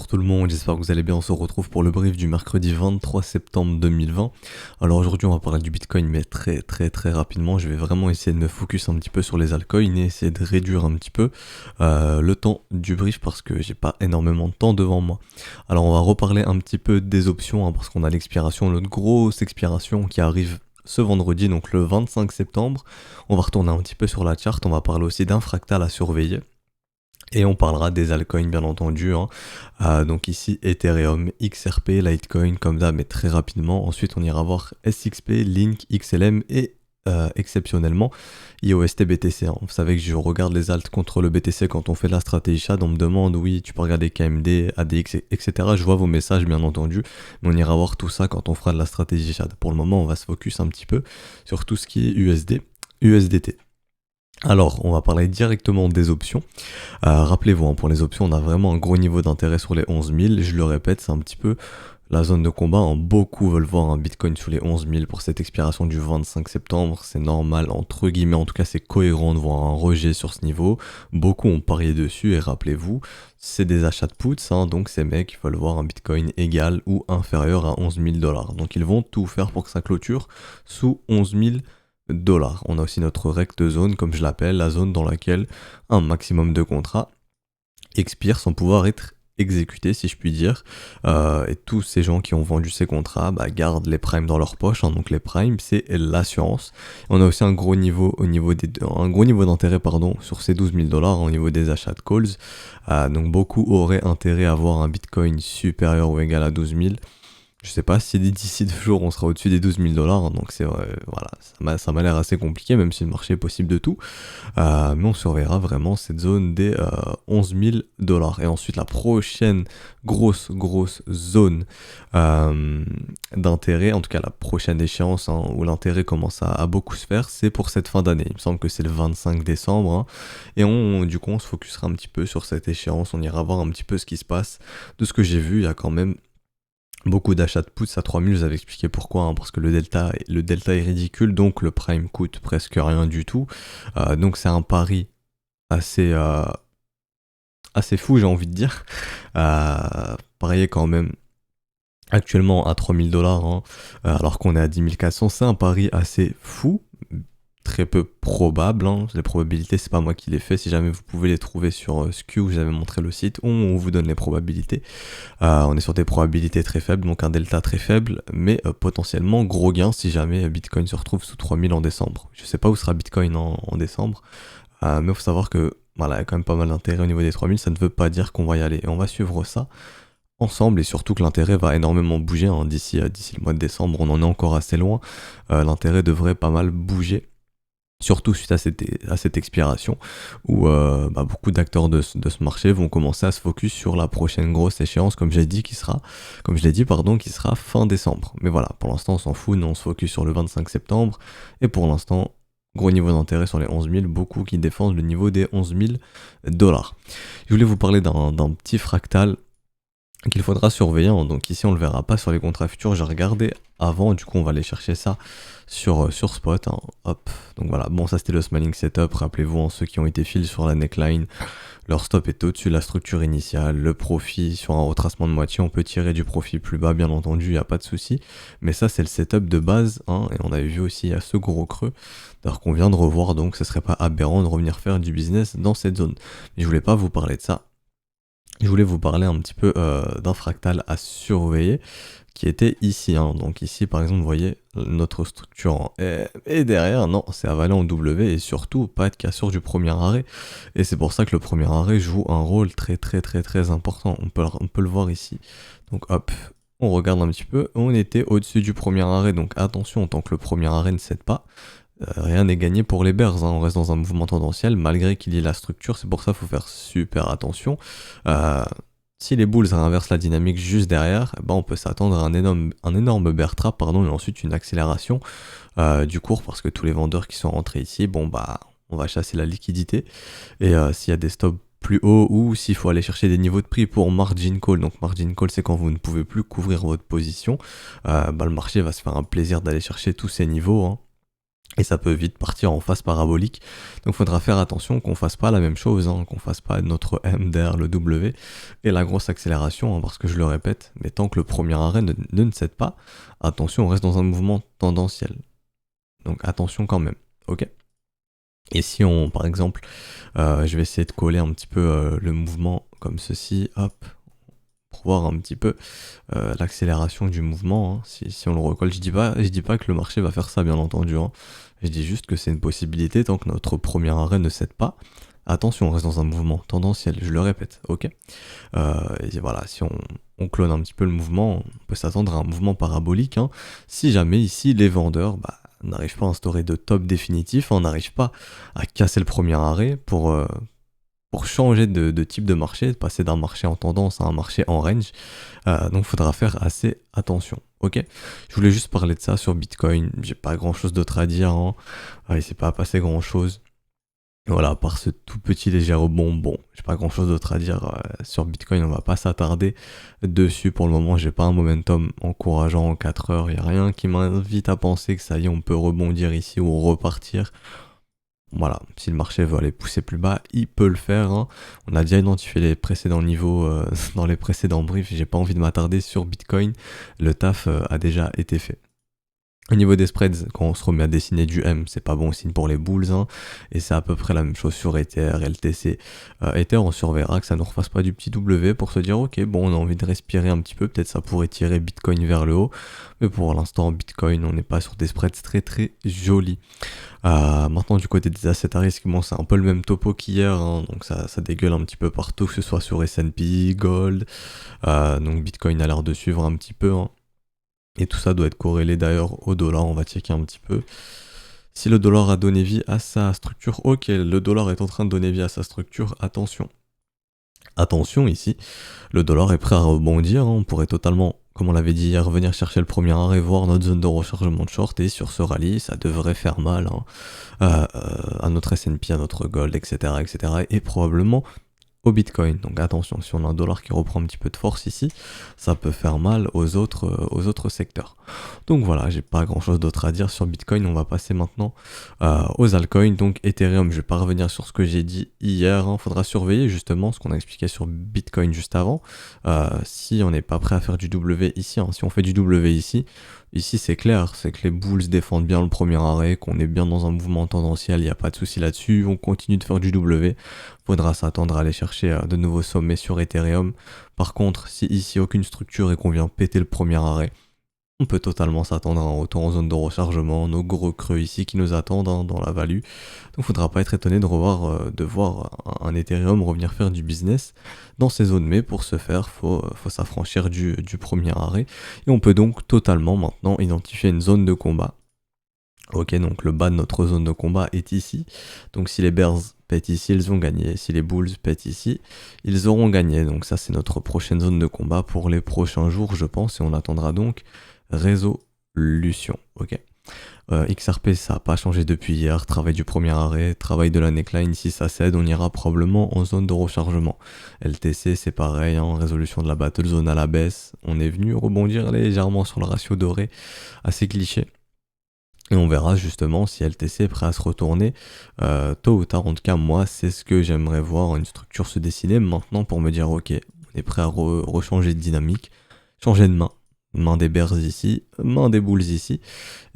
Bonjour tout le monde, j'espère que vous allez bien. On se retrouve pour le brief du mercredi 23 septembre 2020. Alors aujourd'hui on va parler du Bitcoin mais très rapidement. Je vais vraiment essayer de me focus un petit peu sur les altcoins et essayer de réduire un petit peu le temps du brief parce que j'ai pas énormément de temps devant moi. Alors on va reparler un petit peu des options parce qu'on a l'expiration, notre grosse expiration qui arrive ce vendredi, donc le 25 septembre. On va retourner un petit peu sur la charte, on va parler aussi d'un fractal à surveiller. Et on parlera des altcoins bien entendu, hein. Donc ici Ethereum, XRP, Litecoin comme ça, mais très rapidement. Ensuite on ira voir SXP, Link, XLM et exceptionnellement IOST BTC, hein. Vous savez que je regarde les alts contre le BTC quand on fait la stratégie SHAD. On me demande oui tu peux regarder KMD, ADX, etc. Je vois vos messages bien entendu, mais on ira voir tout ça quand on fera de la stratégie SHAD. Pour le moment on va se focus un petit peu sur tout ce qui est USD, USDT. Alors, on va parler directement des options. Rappelez-vous, hein, pour les options, on a vraiment un gros niveau d'intérêt sur les 11 000. Je le répète, c'est un petit peu la zone de combat, hein. Beaucoup veulent voir un Bitcoin sous les 11 000 pour cette expiration du 25 septembre. C'est normal, entre guillemets, en tout cas, c'est cohérent de voir un rejet sur ce niveau. Beaucoup ont parié dessus et rappelez-vous, c'est des achats de puts, hein, donc ces mecs veulent voir un Bitcoin égal ou inférieur à 11 000 $. Donc ils vont tout faire pour que ça clôture sous 11 000 $. On a aussi notre rect zone, comme je l'appelle, la zone dans laquelle un maximum de contrats expire sans pouvoir être exécuté, si je puis dire. Et tous ces gens qui ont vendu ces contrats gardent les primes dans leur poche, hein. Donc les primes, c'est l'assurance. On a aussi un gros niveau d'intérêt sur ces 12 000 $, au niveau des achats de calls. Donc beaucoup auraient intérêt à avoir un Bitcoin supérieur ou égal à 12 000. Je sais pas si d'ici 2 jours on sera au-dessus des 12 000 $, hein, donc c'est vrai, voilà, ça m'a l'air assez compliqué, même si le marché est possible de tout. Mais on surveillera vraiment cette zone des 11 000 $. Et ensuite la prochaine grosse zone d'intérêt, en tout cas la prochaine échéance, hein, où l'intérêt commence à beaucoup se faire, c'est pour cette fin d'année. Il me semble que c'est le 25 décembre, hein, et du coup on se focusera un petit peu sur cette échéance, on ira voir un petit peu ce qui se passe. De ce que j'ai vu, il y a quand même beaucoup d'achats de puts à 3000, je vous avais expliqué pourquoi, hein, parce que le delta est ridicule, donc le prime coûte presque rien du tout. Donc c'est un pari assez, assez fou, j'ai envie de dire. Parier quand même actuellement à 3000 $, hein, alors qu'on est à 10 400, c'est un pari assez fou. Très peu probable, hein. Les probabilités c'est pas moi qui les fais, si jamais vous pouvez les trouver sur Skew, j'avais montré le site où on vous donne les probabilités. On est sur des probabilités très faibles, donc un delta très faible, mais potentiellement gros gain si jamais Bitcoin se retrouve sous 3000 en décembre. Je sais pas où sera Bitcoin en décembre, mais il faut savoir que voilà, il y a quand même pas mal d'intérêt au niveau des 3000, ça ne veut pas dire qu'on va y aller, et on va suivre ça ensemble, et surtout que l'intérêt va énormément bouger, hein, d'ici le mois de décembre, on en est encore assez loin, l'intérêt devrait pas mal bouger. Surtout suite à cette expiration, où beaucoup d'acteurs de ce marché vont commencer à se focus sur la prochaine grosse échéance, comme je l'ai dit, qui sera fin décembre. Mais voilà, pour l'instant on s'en fout, nous on se focus sur le 25 septembre, et pour l'instant, gros niveau d'intérêt sur les 11 000, beaucoup qui défendent le niveau des 11 000 $. Je voulais vous parler d'un petit fractal qu'il faudra surveiller, hein. Donc ici on le verra pas sur les contrats futurs, j'ai regardé avant, du coup on va aller chercher ça sur Spot, hein. Hop, donc voilà, bon ça c'était le smiling setup, rappelez-vous, hein, ceux qui ont été fill sur la neckline, leur stop est au-dessus de la structure initiale, le profit sur un retracement de moitié, on peut tirer du profit plus bas bien entendu, il n'y a pas de souci, mais ça c'est le setup de base, hein, et on avait vu aussi il y a ce gros creux, d'ailleurs qu'on vient de revoir, donc ce serait pas aberrant de revenir faire du business dans cette zone. Mais je voulais pas vous parler de ça. Je voulais vous parler un petit peu d'un fractal à surveiller qui était ici, hein. Donc ici par exemple vous voyez notre structure en R et derrière non c'est avalé en W et surtout pas de cassure du premier arrêt, et c'est pour ça que le premier arrêt joue un rôle très important, on peut le voir ici. Donc hop, on regarde un petit peu, on était au-dessus du premier arrêt, donc attention, tant que le premier arrêt ne cède pas, rien n'est gagné pour les bears, hein. On reste dans un mouvement tendanciel malgré qu'il y ait la structure, c'est pour ça qu'il faut faire super attention. Si les bulls inversent la dynamique juste derrière, on peut s'attendre à un énorme bear trap, et ensuite une accélération du cours, parce que tous les vendeurs qui sont rentrés ici, on va chasser la liquidité, et s'il y a des stops plus hauts, ou s'il faut aller chercher des niveaux de prix pour margin call, donc margin call c'est quand vous ne pouvez plus couvrir votre position, le marché va se faire un plaisir d'aller chercher tous ces niveaux, hein. Et ça peut vite partir en phase parabolique. Donc il faudra faire attention qu'on fasse pas la même chose, hein, qu'on fasse pas notre M derrière le W et la grosse accélération, hein, parce que je le répète, mais tant que le premier arrêt ne cède pas, attention, on reste dans un mouvement tendanciel. Donc attention quand même, ok? Et si on, par exemple, je vais essayer de coller un petit peu le mouvement comme ceci, hop, pour voir un petit peu l'accélération du mouvement, hein. Si on le recolle, je dis pas que le marché va faire ça, bien entendu, hein. Je dis juste que c'est une possibilité tant que notre premier arrêt ne cède pas. Attention, on reste dans un mouvement tendanciel, je le répète, ok. Et voilà, si on clone un petit peu le mouvement, on peut s'attendre à un mouvement parabolique, hein. Si jamais ici les vendeurs n'arrivent pas à instaurer de top définitif, on n'arrive pas à casser le premier arrêt pour changer de type de marché, de passer d'un marché en tendance à un marché en range. Donc il faudra faire assez attention. Ok, je voulais juste parler de ça sur Bitcoin. J'ai pas grand chose d'autre à dire, hein. Il s'est pas passé grand chose. Voilà, à part ce tout petit léger rebond, bon, j'ai pas grand chose d'autre à dire sur Bitcoin, on va pas s'attarder dessus pour le moment, j'ai pas un momentum encourageant en 4 heures, y a rien qui m'invite à penser que ça y est, on peut rebondir ici ou repartir. Voilà, si le marché veut aller pousser plus bas, il peut le faire, hein. On a déjà identifié les précédents niveaux dans les précédents briefs, j'ai pas envie de m'attarder sur Bitcoin, le taf a déjà été fait. Au niveau des spreads, quand on se remet à dessiner du M, c'est pas bon signe pour les bulls, hein, et c'est à peu près la même chose sur Ether, LTC. Ether, on surveillera que ça ne refasse pas du petit W pour se dire, ok, bon, on a envie de respirer un petit peu, peut-être ça pourrait tirer Bitcoin vers le haut, mais pour l'instant, Bitcoin, on n'est pas sur des spreads très très jolis. Maintenant, du côté des assets à risque, bon, c'est un peu le même topo qu'hier, hein, donc ça dégueule un petit peu partout, que ce soit sur S&P, Gold, donc Bitcoin a l'air de suivre un petit peu, hein. Et tout ça doit être corrélé d'ailleurs au dollar, on va checker un petit peu. Si le dollar a donné vie à sa structure, ok, le dollar est en train de donner vie à sa structure, attention. Attention ici, le dollar est prêt à rebondir, hein. On pourrait totalement, comme on l'avait dit hier, venir chercher le premier arrêt, voir notre zone de rechargement de short, et sur ce rallye, ça devrait faire mal, hein, à notre S&P, à notre gold, etc., etc., et probablement au Bitcoin. Donc attention, si on a un dollar qui reprend un petit peu de force ici, ça peut faire mal aux autres secteurs. Donc voilà, j'ai pas grand chose d'autre à dire sur Bitcoin. On va passer maintenant aux altcoins. Donc Ethereum, je vais pas revenir sur ce que j'ai dit hier, hein. Faudra surveiller justement ce qu'on a expliqué sur Bitcoin juste avant. Si on n'est pas prêt à faire du W ici, hein. Si on fait du W ici c'est clair, c'est que les bulls défendent bien le premier arrêt, qu'on est bien dans un mouvement tendanciel, il n'y a pas de souci là-dessus, on continue de faire du W, faudra s'attendre à aller chercher de nouveaux sommets sur Ethereum. Par contre, si ici aucune structure et qu'on vient péter le premier arrêt, on peut totalement s'attendre à un retour en zone de rechargement, nos gros creux ici qui nous attendent, hein, dans la value. Donc faudra pas être étonné de voir un Ethereum revenir faire du business dans ces zones, mais pour ce faire, faut s'affranchir du premier arrêt. Et on peut donc totalement maintenant identifier une zone de combat. Ok, donc le bas de notre zone de combat est ici. Donc si les bears pètent ici, ils ont gagné. Si les bulls pètent ici, ils auront gagné. Donc ça, c'est notre prochaine zone de combat pour les prochains jours, je pense. Et on attendra donc résolution. Ok. XRP, ça n'a pas changé depuis hier. Travail du premier arrêt, travail de la neckline. Si ça cède, on ira probablement en zone de rechargement. LTC, c'est pareil, hein, résolution de la battle zone à la baisse. On est venu rebondir légèrement sur le ratio doré, assez cliché. Et on verra justement si LTC est prêt à se retourner tôt ou tard. En tout cas, moi, c'est ce que j'aimerais voir, une structure se dessiner maintenant pour me dire, ok, on est prêt à rechanger de dynamique, changer de main. Main des bears ici, main des bulls ici,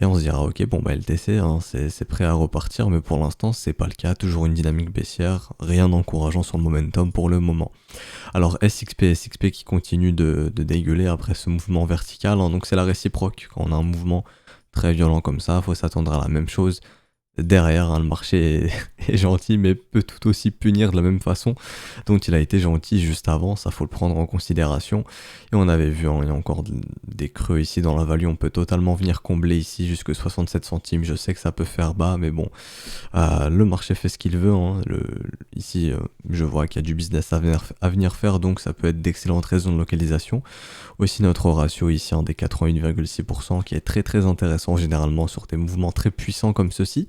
et on se dira, ok, bon, bah LTC, hein, c'est prêt à repartir, mais pour l'instant, c'est pas le cas, toujours une dynamique baissière, rien d'encourageant sur le momentum pour le moment. Alors SXP qui continue de dégueuler après ce mouvement vertical, hein, donc c'est la réciproque, quand on a un mouvement très violent comme ça, faut s'attendre à la même chose derrière, hein. Le marché est gentil mais peut tout aussi punir de la même façon dont il a été gentil juste avant, ça faut le prendre en considération. Et on avait vu, hein, il y a encore des creux ici dans la value, on peut totalement venir combler ici jusque 67 centimes, je sais que ça peut faire bas mais bon, le marché fait ce qu'il veut, hein. Ici je vois qu'il y a du business à venir faire, donc ça peut être d'excellentes raisons de localisation. Aussi notre ratio ici, hein, des 81,6% qui est très très intéressant généralement sur des mouvements très puissants comme ceci.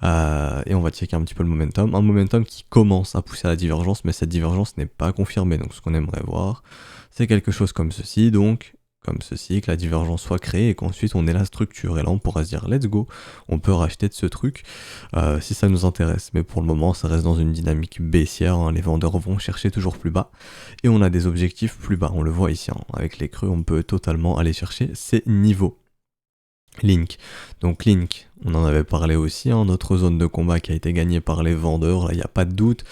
Et on va checker un petit peu le momentum. Un momentum qui commence à pousser à la divergence, mais cette divergence n'est pas confirmée. Donc ce qu'on aimerait voir, c'est quelque chose comme ceci. Donc comme ceci, que la divergence soit créée et qu'ensuite on ait la structure. Et là on pourra se dire let's go, on peut racheter de ce truc si ça nous intéresse. Mais pour le moment ça reste dans une dynamique baissière, hein. Les vendeurs vont chercher toujours plus bas et on a des objectifs plus bas. On le voit ici, hein. Avec les creux on peut totalement aller chercher ces niveaux. Link. Donc Link, on en avait parlé aussi, hein, notre zone de combat qui a été gagnée par les vendeurs, là il n'y a pas de doute.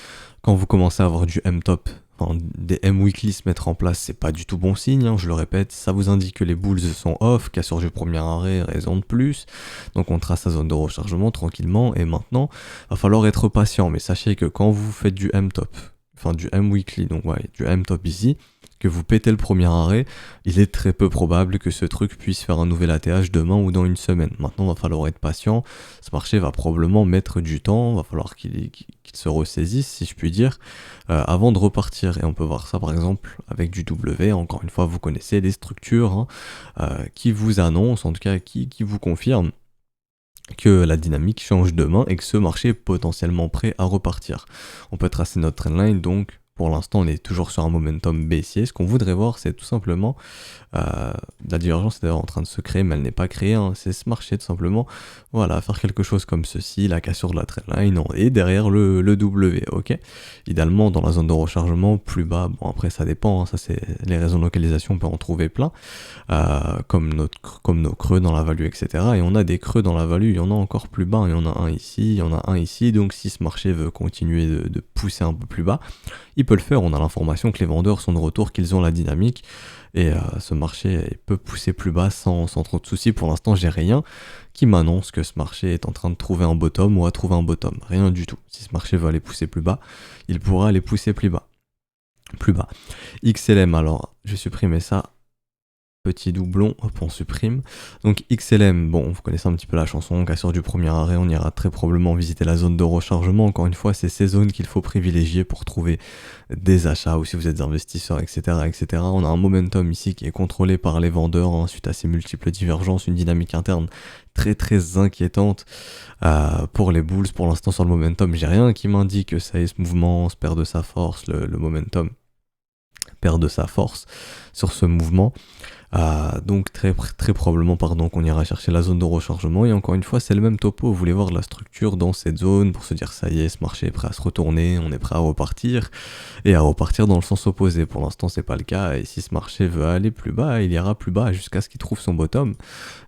Quand vous commencez à avoir du M-top, enfin, des M-weekly se mettre en place, c'est pas du tout bon signe, hein, je le répète, ça vous indique que les bulls sont off, cassure du premier arrêt, raison de plus. Donc on trace sa zone de rechargement tranquillement, et maintenant, va falloir être patient, mais sachez que quand vous faites du M-top, enfin du M-weekly, donc ouais, du M-top ici, que vous pétez le premier arrêt, il est très peu probable que ce truc puisse faire un nouvel ATH demain ou dans une semaine. Maintenant, il va falloir être patient. Ce marché va probablement mettre du temps. Il va falloir qu'il se ressaisisse, si je puis dire, avant de repartir. Et on peut voir ça, par exemple, avec du W. Encore une fois, vous connaissez les structures, hein, qui vous annoncent, en tout cas, qui vous confirment que la dynamique change demain et que ce marché est potentiellement prêt à repartir. On peut tracer notre trendline, donc pour l'instant on est toujours sur un momentum baissier. Ce qu'on voudrait voir, c'est tout simplement la divergence est d'ailleurs en train de se créer, mais elle n'est pas créée, hein. C'est ce marché tout simplement, voilà, faire quelque chose comme ceci, la cassure de la trendline et derrière le W, ok. Idéalement dans la zone de rechargement plus bas, bon après ça dépend, hein, ça c'est les raisons de localisation, on peut en trouver plein, comme nos creux dans la value, etc. Et on a des creux dans la value, il y en a encore plus bas, il y en a un ici, il y en a un ici, donc si ce marché veut continuer de pousser un peu plus bas, il peut le faire. On a l'information que les vendeurs sont de retour, qu'ils ont la dynamique, et ce marché peut pousser plus bas sans trop de soucis. Pour l'instant, j'ai rien qui m'annonce que ce marché est en train de trouver un bottom ou a trouvé un bottom. Rien du tout. Si ce marché veut aller pousser plus bas, il pourra aller pousser plus bas. XLM, alors, je vais supprimer ça. Petit doublon, hop, on supprime. Donc XLM, bon, vous connaissez un petit peu la chanson, cassure du premier arrêt, on ira très probablement visiter la zone de rechargement. Encore une fois, c'est ces zones qu'il faut privilégier pour trouver des achats, ou si vous êtes investisseur, etc., etc. On a un momentum ici qui est contrôlé par les vendeurs, hein, suite à ces multiples divergences, une dynamique interne très très inquiétante pour les bulls. Pour l'instant sur le momentum, j'ai rien qui m'indique que ça y est, ce mouvement se perd de sa force, le momentum perd de sa force sur ce mouvement. Donc très probablement qu'on ira chercher la zone de rechargement, et encore une fois c'est le même topo. Vous voulez voir la structure dans cette zone pour se dire ça y est, ce marché est prêt à se retourner, on est prêt à repartir, et à repartir dans le sens opposé. Pour l'instant c'est pas le cas, et si ce marché veut aller plus bas, il ira plus bas jusqu'à ce qu'il trouve son bottom,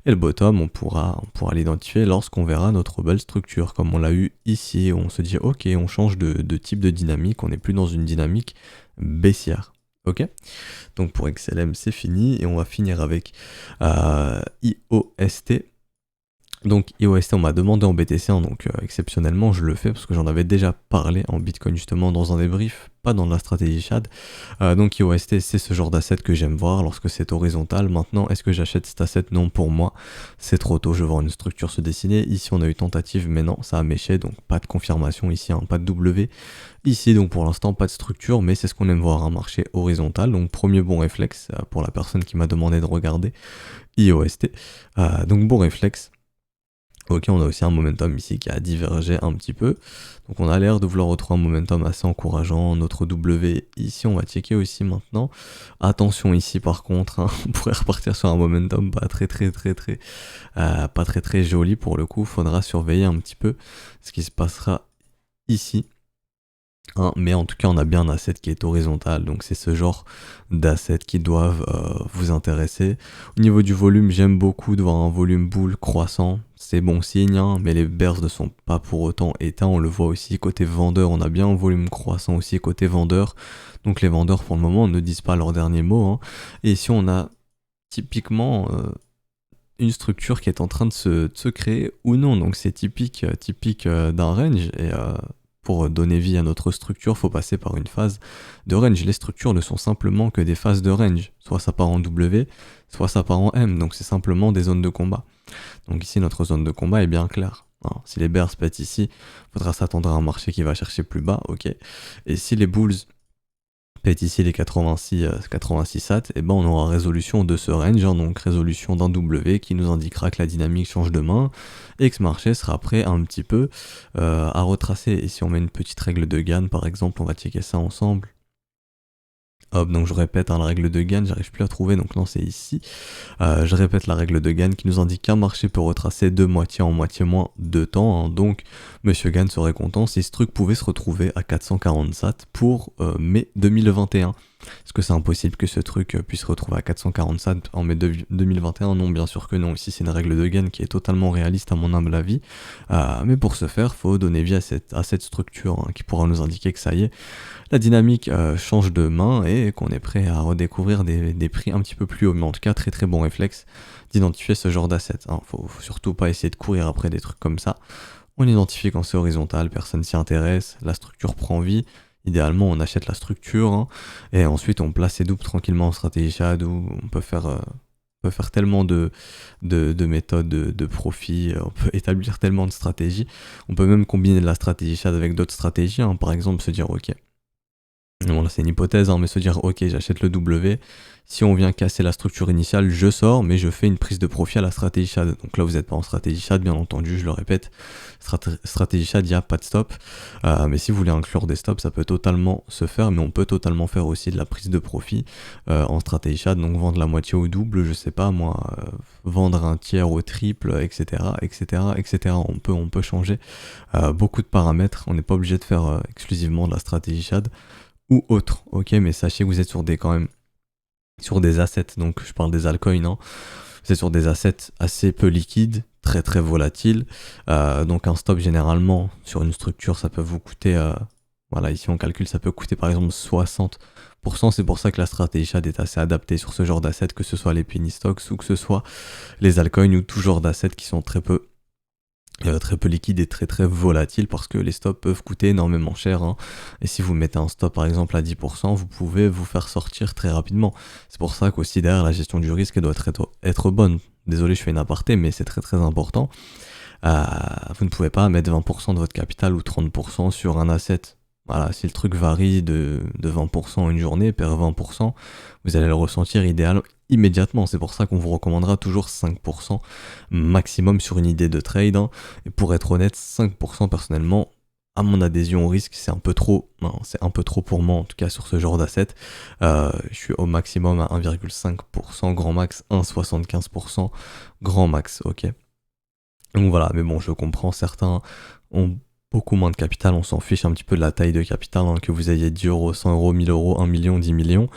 et le bottom on pourra l'identifier lorsqu'on verra notre belle structure comme on l'a eu ici, où on se dit ok, on change de type de dynamique, on n'est plus dans une dynamique baissière. Ok, donc pour XLM c'est fini, et on va finir avec IOST. Donc IOST, on m'a demandé en BTC, hein, donc exceptionnellement je le fais parce que j'en avais déjà parlé en Bitcoin justement dans un débrief, pas dans la stratégie Chad. Donc IOST c'est ce genre d'asset que j'aime voir lorsque c'est horizontal. Maintenant, est-ce que j'achète cet asset? Non, pour moi c'est trop tôt, je veux voir une structure se dessiner. Ici on a eu tentative, mais non, ça a méché, donc pas de confirmation ici, hein, pas de W. Ici donc pour l'instant pas de structure, mais c'est ce qu'on aime voir, un marché horizontal. Donc premier bon réflexe pour la personne qui m'a demandé de regarder IOST. Donc bon réflexe. Ok, on a aussi un momentum ici qui a divergé un petit peu. Donc on a l'air de vouloir retrouver un momentum assez encourageant. Notre W ici, on va checker aussi maintenant. Attention ici par contre, hein, on pourrait repartir sur un momentum pas très joli pour le coup. Faudra surveiller un petit peu ce qui se passera ici. Hein, mais en tout cas on a bien un asset qui est horizontal, donc c'est ce genre d'assets qui doivent vous intéresser. Au niveau du volume, j'aime beaucoup de voir un volume bull croissant, c'est bon signe, hein, mais les bears ne sont pas pour autant éteints. On le voit aussi côté vendeur, on a bien un volume croissant aussi côté vendeur, donc les vendeurs pour le moment ne disent pas leur dernier mot, hein. Et ici on a typiquement une structure qui est en train de se créer ou non, donc c'est typique d'un range, et pour donner vie à notre structure, faut passer par une phase de range. Les structures ne sont simplement que des phases de range. Soit ça part en W, soit ça part en M. Donc c'est simplement des zones de combat. Donc ici, notre zone de combat est bien claire. Hein, si les bears pètent ici, il faudra s'attendre à un marché qui va chercher plus bas, ok. Et si les bulls pètent ici les 86 sat, et ben on aura résolution de ce range, hein, donc résolution d'un W qui nous indiquera que la dynamique change de main et que ce marché sera prêt un petit peu à retracer. Et si on met une petite règle de Gann par exemple, on va checker ça ensemble. Hop, donc je répète, hein, la règle de Gann, j'arrive plus à trouver, donc non, c'est ici. Je répète la règle de Gann qui nous indique qu'un marché peut retracer de moitié en moitié moins de temps, hein. Donc Monsieur Gann serait content si ce truc pouvait se retrouver à 440 sats pour mai 2021. Est-ce que c'est impossible que ce truc puisse se retrouver à 440 sats en mai 2021? Non, bien sûr que non. Ici, c'est une règle de Gann qui est totalement réaliste à mon humble avis. Mais pour ce faire, faut donner vie à cette structure, hein, qui pourra nous indiquer que ça y est, la dynamique change de main et qu'on est prêt à redécouvrir des prix un petit peu plus hauts. Mais en tout cas, très très bon réflexe d'identifier ce genre d'assets, hein. Faut surtout pas essayer de courir après des trucs comme ça. On identifie quand c'est horizontal, personne s'y intéresse, la structure prend vie. Idéalement, on achète la structure, hein, et ensuite on place ses doubles tranquillement en stratégie shad où on peut faire tellement de méthodes de profit, on peut établir tellement de stratégies. On peut même combiner de la stratégie shad avec d'autres stratégies, hein. Par exemple, se dire ok. Bon, là c'est une hypothèse, hein, mais se dire ok, j'achète le W, si on vient casser la structure initiale, je sors, mais je fais une prise de profit à la stratégie shad. Donc là vous n'êtes pas en stratégie shad, bien entendu, je le répète, stratégie shad, il n'y a pas de stop. Mais si vous voulez inclure des stops, ça peut totalement se faire, mais on peut totalement faire aussi de la prise de profit en stratégie shad, donc vendre la moitié au double, je sais pas moi, vendre un tiers au triple, etc. etc. etc. On peut changer beaucoup de paramètres, on n'est pas obligé de faire exclusivement de la stratégie shad ou autre, ok, mais sachez que vous êtes sur quand même sur des assets, donc je parle des altcoins, hein. Vous êtes sur des assets assez peu liquides, très très volatiles, donc un stop généralement sur une structure ça peut vous coûter, voilà, ici on calcule, ça peut coûter par exemple 60%, c'est pour ça que la stratégie shad est assez adaptée sur ce genre d'assets, que ce soit les penny stocks ou que ce soit les altcoins ou tout genre d'assets qui sont très peu liquide et très très volatile, parce que les stops peuvent coûter énormément cher, hein. Et si vous mettez un stop par exemple à 10%, vous pouvez vous faire sortir très rapidement. C'est pour ça qu'aussi derrière la gestion du risque elle doit être bonne. Désolé, je fais une aparté, mais c'est très très important. Vous ne pouvez pas mettre 20% de votre capital ou 30% sur un asset. Voilà, si le truc varie de 20% une journée, perd 20%, vous allez le ressentir immédiatement. C'est pour ça qu'on vous recommandera toujours 5% maximum sur une idée de trade, hein. Et pour être honnête, 5% personnellement, à mon adhésion au risque, c'est un peu trop. Non, c'est un peu trop pour moi, en tout cas sur ce genre d'asset. Je suis au maximum à 1,5%, grand max 1,75%, grand max, ok. Donc voilà, mais bon, je comprends, certains ont beaucoup moins de capital, on s'en fiche un petit peu de la taille de capital, hein, que vous ayez 10 euros, 100 euros, 1000 euros, 1 million, 10 millions.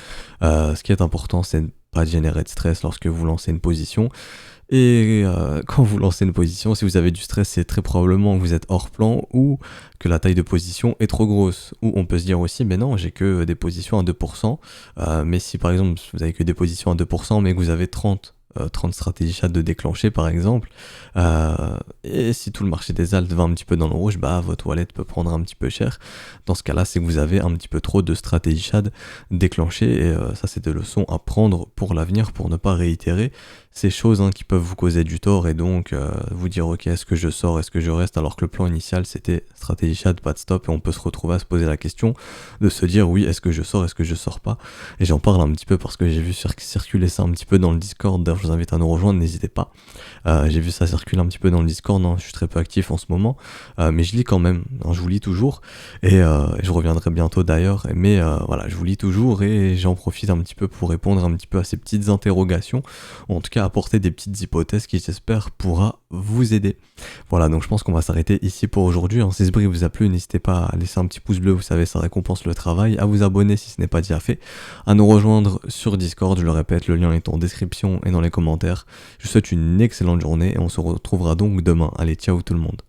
Ce qui est important, c'est de pas générer de stress lorsque vous lancez une position. Et quand vous lancez une position, si vous avez du stress, c'est très probablement que vous êtes hors plan ou que la taille de position est trop grosse. Ou on peut se dire aussi, mais non, j'ai que des positions à 2%. Mais si par exemple, vous avez que des positions à 2%, mais que vous avez 30 stratégies chat de déclencher par exemple, et si tout le marché des alts va un petit peu dans le rouge, bah votre wallet peut prendre un petit peu cher. Dans ce cas-là, c'est que vous avez un petit peu trop de stratégies chat déclenchées, et ça c'est des leçons à prendre pour l'avenir, pour ne pas réitérer ces choses, hein, qui peuvent vous causer du tort, et donc vous dire ok, est-ce que je sors, est-ce que je reste, alors que le plan initial c'était stratégie chat, pas de stop, et on peut se retrouver à se poser la question de se dire oui, est-ce que je sors, est-ce que je sors pas. Et j'en parle un petit peu parce que j'ai vu circuler ça un petit peu dans le Discord. D'ailleurs, je vous invite à nous rejoindre, n'hésitez pas. J'ai vu ça circuler un petit peu dans le Discord, hein. Je suis très peu actif en ce moment, mais je lis quand même, hein, je vous lis toujours, et je reviendrai bientôt d'ailleurs, mais voilà, je vous lis toujours, et j'en profite un petit peu pour répondre un petit peu à ces petites interrogations, ou en tout cas apporter des petites hypothèses qui, j'espère, pourra vous aider. Voilà, donc je pense qu'on va s'arrêter ici pour aujourd'hui, hein. Si ce brief vous a plu, n'hésitez pas à laisser un petit pouce bleu, vous savez, ça récompense le travail, à vous abonner si ce n'est pas déjà fait, à nous rejoindre sur Discord, je le répète, le lien est en description et dans les commentaires. Je vous souhaite une excellente journée et on se retrouvera donc demain. Allez, ciao tout le monde.